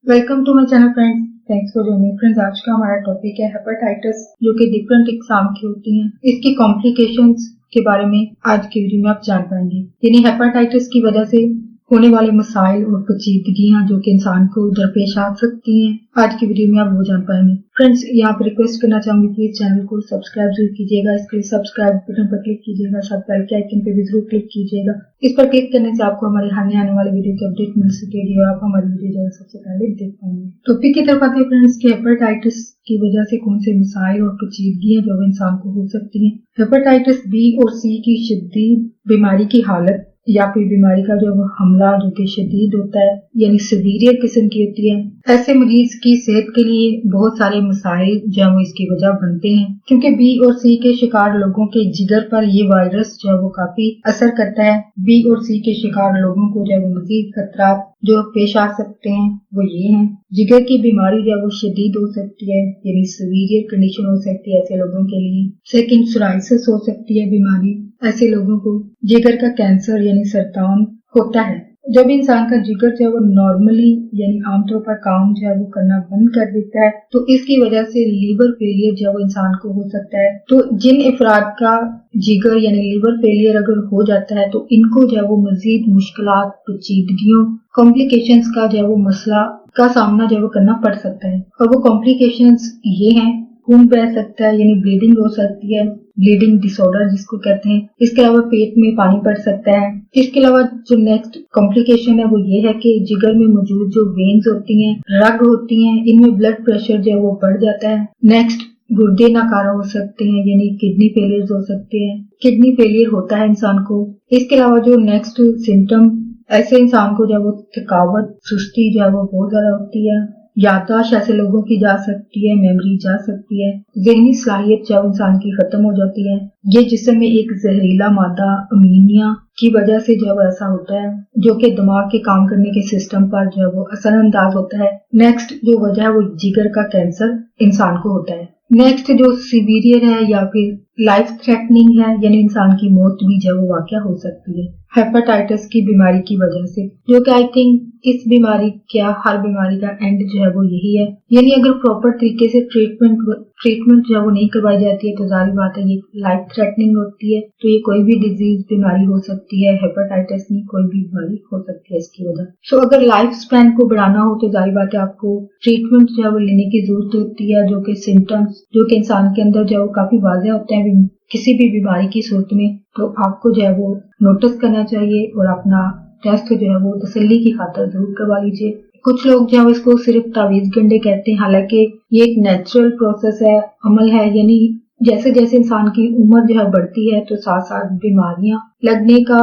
Welcome to my channel friends. Thanks for joining friends. आज का हमारा टॉपिक है हेपेटाइटिस, जो कि डिफरेंट एग्जाम की होती हैं। इसकी कॉम्प्लिकेशंस के बारे में आज की वीडियो में आप जान पाएंगे। यानी हेपेटाइटिस की वजह से होने वाले मसाइल और पेचीदगियां जो कि इंसान को दरपेश आ सकती हैं, आज की वीडियो में आप वो जान पाएंगे। फ्रेंड्स, यहाँ पर रिक्वेस्ट करना चाहूंगी, प्लीज चैनल को सब्सक्राइब जरूर कीजिएगा। इसके लिए सब्सक्राइब बटन पर क्लिक कीजिएगा, साथ बेल के आइकन पे भी जरूर क्लिक कीजिएगा। इस पर क्लिक करने से आपको हमारे आने वाली वीडियो की अपडेट मिल सकेगी और आप हमारी वीडियो जो है सबसे पहले देख पाएंगे। टॉपिक की तरफ आते हैं फ्रेंड्स कि हेपेटाइटिस की वजह से कौन से मसाइल और पेचीदगियां जो इंसान को हो सकती हैं। हेपेटाइटिस बी और सी की शदीद बीमारी की हालत या फिर बीमारी का जो हमला जो कि शदीद होता है, यानी सीवियर किस्म की होती है। ऐसे मरीज की सेहत के लिए बहुत सारे मसाइल जो है वो इसकी वजह बनते हैं, क्योंकि बी और सी के शिकार लोगों के जिगर पर ये वायरस जो है वो काफी असर करता है। बी और सी के शिकार लोगों को जो है मजीद खतरा जो पेश आ सकते हैं वो ये हैं। जिगर की बीमारी जो है वो शदीद हो सकती है, यानी सीवियर कंडीशन हो सकती है ऐसे लोगों के लिए। सेकंड, सोराइसिस हो सकती है बीमारी। ऐसे लोगों को जिगर का कैंसर यानी सरतान होता है। जब इंसान का जिगर जो है वो नॉर्मली यानी आमतौर पर काम जो है वो करना बंद कर देता है, तो इसकी वजह से लीवर फेलियर जो है वो इंसान को हो सकता है। तो जिन अफराद का जिगर यानी लीवर फेलियर अगर हो जाता है, तो इनको जो है वो मजीद मुश्किलात, पेचीदगियों, कॉम्प्लिकेशंस का जो है वो मसला का सामना जो है वो करना पड़ सकता है। और वो कॉम्प्लिकेशंस ये हैं: खून बह सकता है यानी ब्लीडिंग हो सकती है, ब्लीडिंग डिसऑर्डर जिसको कहते हैं। इसके अलावा पेट में पानी पड़ सकता है। इसके अलावा जो नेक्स्ट कॉम्प्लिकेशन है वो ये है कि जिगर में मौजूद जो वेन्स होती हैं, रग होती हैं, इनमें ब्लड प्रेशर जो है वो बढ़ जाता है। नेक्स्ट, गुर्दे नाकारा हो सकते हैं यानी किडनी फेलियर हो सकते हैं। किडनी फेलियर होता है इंसान को। इसके अलावा जो नेक्स्ट सिम्टम, ऐसे इंसान को जो है वो थकावट, सुस्ती जो है वो बहुत ज्यादा होती है। याददाश्त ऐसे लोगों की जा सकती है, मेमोरी जा सकती है। ज़हनी सलाहियत जो इंसान की खत्म हो जाती है। ये जिस्म में एक जहरीला मादा अमीनिया की वजह से जो ऐसा होता है, जो कि दिमाग के काम करने के सिस्टम पर जो है वो असरअंदाज होता है। नेक्स्ट जो वजह है वो जिगर का कैंसर इंसान को होता है। नेक्स्ट जो सीवियर है या फिर लाइफ थ्रेटनिंग है, यानी इंसान की मौत भी जो वो वाकया हो सकती है हेपेटाइटिस की बीमारी की वजह से, जो कि आई थिंक इस बीमारी क्या हर बीमारी का एंड जो है वो यही है। यानी अगर प्रॉपर तरीके से ट्रीटमेंट जो है वो नहीं करवाई जाती है, तो जाहिर बात है ये लाइफ थ्रेटनिंग होती है। तो ये कोई भी डिजीज बीमारी हो सकती है, हेपेटाइटिस नहीं कोई भी बीमारी हो सकती है इसकी वजह। सो अगर लाइफ स्पैन को बढ़ाना हो तो जाहिर बात है आपको ट्रीटमेंट जो है वो लेने की जरूरत होती है, जो कि सिम्टम्स जो कि इंसान के अंदर जो है वो काफी वाज़ेह होते हैं किसी भी बीमारी की सूरत में। तो आपको जो है वो नोटिस करना चाहिए और अपना टेस्ट जो है वो तसल्ली की खातिर जरूर करवा लीजिए। कुछ लोग जो है इसको सिर्फ तावीज गंडे कहते हैं, हालांकि ये एक नेचुरल प्रोसेस है, अमल है। यानी जैसे जैसे इंसान की उम्र जो है बढ़ती है, तो साथ साथ बीमारियां लगने का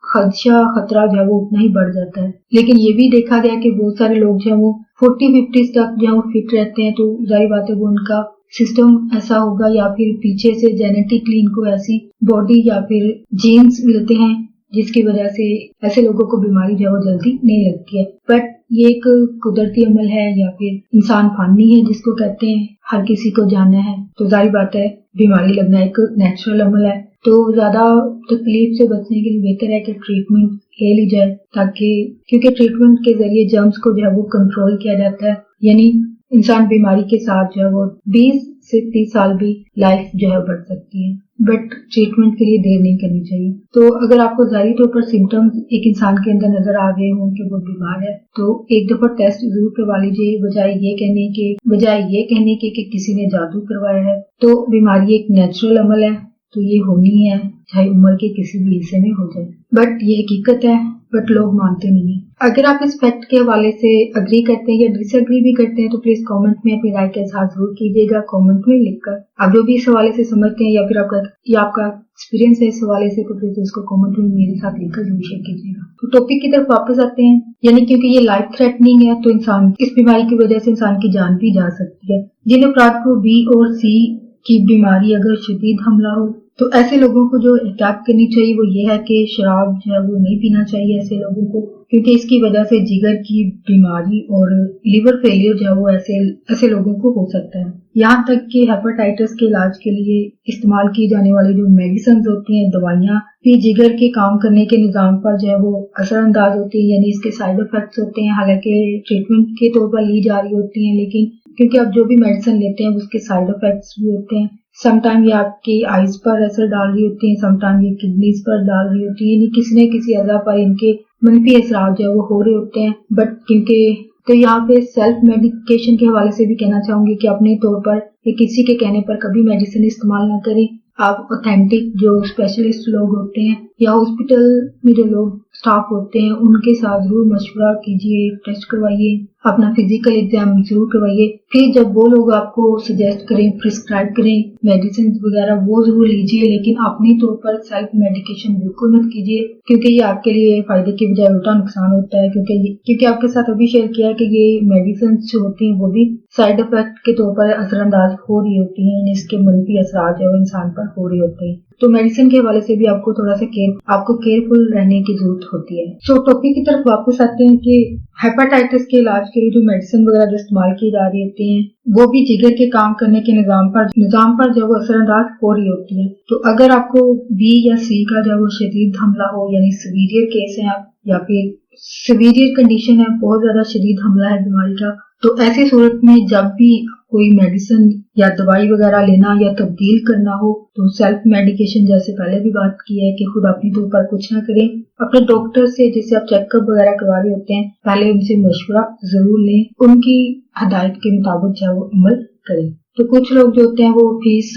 खतरा जो है वो उतना ही बढ़ जाता है। लेकिन ये भी देखा गया कि बहुत सारे लोग जो है वो 40-50 तक जो है वो फिट रहते हैं। तो जाहिर बात है वो उनका सिस्टम ऐसा होगा, या फिर पीछे से जेनेटिकली इनको ऐसी बॉडी या फिर जीन्स मिलते हैं जिसकी वजह से ऐसे लोगों को बीमारी जो है वो जल्दी नहीं लगती है। बट ये एक कुदरती अमल है या फिर इंसान फानी है जिसको कहते हैं, हर किसी को जाना है। तो जाहिर बात है बीमारी लगना एक नेचुरल अमल है। तो ज्यादा तकलीफ से बचने के लिए बेहतर है कि ट्रीटमेंट ले ली जाए, ताकि क्योंकि ट्रीटमेंट के जरिए जर्म्स को जो है वो कंट्रोल किया जाता है। यानी इंसान बीमारी के साथ जो है वो 20 से 30 साल भी लाइफ जो है बढ़ सकती है, बट ट्रीटमेंट के लिए देर नहीं करनी चाहिए। तो अगर आपको जाहिर तौर पर सिम्टम्स एक इंसान के अंदर नजर आ गए हों कि वो बीमार है, तो एक दफा टेस्ट जरूर करवा लीजिए, बजाय ये कहने के कि किसी ने जादू करवाया है। तो बीमारी एक नेचुरल अमल है, तो ये होनी है, चाहे उम्र के किसी भी हिस्से में हो जाए। बट ये हकीकत है, बट लोग मानते नहीं है। अगर आप इस फैक्ट के हवाले से अग्री करते हैं या डिसएग्री भी करते हैं, तो प्लीज कमेंट में अपनी राय का इजहार जरूर कीजिएगा, कमेंट में लिखकर। आप जो भी इस हवाले से समझते हैं या फिर आपका एक्सपीरियंस है इस हवाले से, तो प्लीज उसको कमेंट में मेरे साथ लिखकर जरूर शेयर कीजिएगा। तो टॉपिक की तरफ वापस आते हैं। यानी क्योंकि ये लाइफ थ्रेटनिंग है, तो इंसान इस बीमारी की वजह से इंसान की जान भी जा सकती है। जिन अफराद को बी और सी की बीमारी अगर शदीद हमला हो, तो ऐसे लोगों को जो एहतियात करनी चाहिए वो ये है कि शराब जो है वो नहीं पीना चाहिए ऐसे लोगों को, क्योंकि इसकी वजह से जिगर की बीमारी और लिवर फेलियर जो है वो ऐसे लोगों को हो सकता है। यहाँ तक कि हेपेटाइटिस के इलाज के लिए इस्तेमाल की जाने वाली जो मेडिसिन होती हैं, दवाइयाँ भी जिगर के काम करने के निज़ाम पर जो है वो असरअंदाज होती है, यानी इसके साइड इफेक्ट्स होते हैं। हालांकि ट्रीटमेंट के तौर पर ली जा रही होती हैं, लेकिन क्योंकि आप जो भी मेडिसिन लेते हैं उसके साइड इफेक्ट्स भी होते हैं। समटाइम ये आपकी आईज पर असर डाल रही होती है, समटाइम ये किडनीज पर डाल रही होती है, यानी किसी न किसी अज़ा पर इनके मनफी असरात जो है वो हो रहे होते हैं। बट क्योंकि तो यहाँ पे सेल्फ मेडिकेशन के हवाले से भी कहना चाहूंगी कि अपने तौर पर या किसी के कहने पर कभी मेडिसिन इस्तेमाल ना करें। आप ऑथेंटिक जो स्पेशलिस्ट लोग होते हैं या हॉस्पिटल में जो लोग स्टाफ होते हैं उनके साथ जरूर मशवरा कीजिए, टेस्ट करवाइए, अपना फिजिकल एग्जाम जरूर करवाइए। फिर जब वो लोग आपको सजेस्ट करें, प्रिस्क्राइब करें मेडिसिन वगैरह, वो जरूर लीजिए, लेकिन अपने तौर पर सेल्फ मेडिकेशन बिल्कुल मत कीजिए, क्योंकि ये आपके लिए फायदे की बजाय उल्टा नुकसान होता है। क्योंकि आपके साथ अभी शेयर किया है कि ये मेडिसिन जो होती हैं वो भी साइड इफेक्ट के तौर पर असरअंदाज हो रही होती हैं, इसके मनफी असरात जो इंसान पर हो रहे होते हैं। तो मेडिसिन के हवाले से भी आपको थोड़ा सा केयरफुल रहने की जरूरत होती है। तो टॉपिक की तरफ वापस आते हैं कि हेपेटाइटिस के इलाज के लिए जो मेडिसिन वगैरह जो इस्तेमाल की जा रही होती हैं वो भी जिगर के काम करने के निजाम पर जो वो असरअंदाज हो रही होती है। तो अगर आपको बी या सी का जो वो शदीद हमला हो, यानी सीवियर केस है आप, या फिर सीवियर कंडीशन है, बहुत ज्यादा शदीद हमला है बीमारी का, तो ऐसी सूरत में जब भी कोई मेडिसिन या दवाई वगैरह लेना या तब्दील करना हो तो सेल्फ मेडिकेशन, जैसे पहले भी बात की है, कि खुद अपने तौर पर कुछ ना करें। अपने डॉक्टर से जिसे आप चेकअप वगैरह करवा रहे होते हैं पहले उनसे मशवरा जरूर लें, उनकी हदायत के मुताबिक जो वो अमल करें। तो कुछ लोग जो होते हैं वो फीस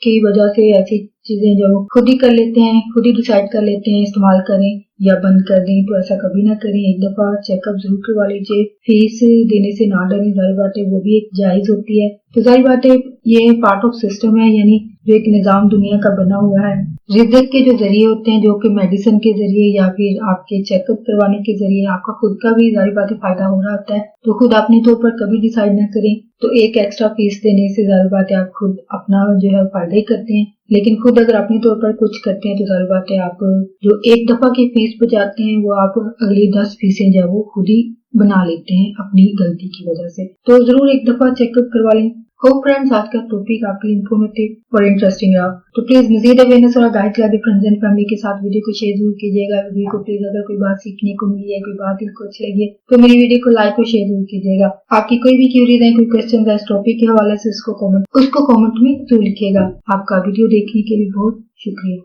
की वजह से ऐसी चीजें जो खुद ही कर लेते हैं, खुद ही डिसाइड कर लेते हैं इस्तेमाल करें या बंद कर दें। तो ऐसा कभी ना करें, एक दफा चेकअप जरूर करवा लीजिए। फीस देने से ना डरें, जाहिर बात है वो भी एक जायज होती है। तो जाहिर बात है ये पार्ट ऑफ सिस्टम है, यानी जो एक निजाम दुनिया का बना हुआ है। रिजल्ट के जो जरिए होते हैं, जो कि मेडिसिन के जरिए या फिर आपके चेकअप करवाने के जरिए आपका खुद का भी जाहिर बात है फायदा हो रहा होता है, तो खुद अपने तौर पर कभी डिसाइड ना करें। तो एक एक्स्ट्रा फीस देने से जाहिर बात है आप खुद अपना जो है फायदा ही करते हैं, लेकिन खुद अगर अपने तौर पर कुछ करते हैं तो जाहिर बात है आप जो एक दफा की फीस बचाते हैं वो आप अगली 10 फीसें जो वो खुद ही बना लेते हैं अपनी गलती की वजह से। तो जरूर एक दफा चेकअप करवा लें। होप फ्रेंड्स आज का टॉपिक आपके लिए इन्फॉर्मेटिव और इंटरेस्टिंग रहा, तो प्लीज मजीद अवेयरनेस और गाइड के फ्रेंड्स एंड फैमिली के साथ वीडियो को शेयर जरूर कीजिएगा। वीडियो को प्लीज अगर कोई बात सीखने को मिली है, कोई बात दिल को अच्छी लगी है तो मेरी वीडियो को लाइक और शेयर जरूर कीजिएगा। आपकी कोई भी क्यूरीज है, कोई क्वेश्चन है इस टॉपिक के हवाले से उसको कमेंट में जरूर लिखिएगा। आपका वीडियो देखने के लिए बहुत शुक्रिया।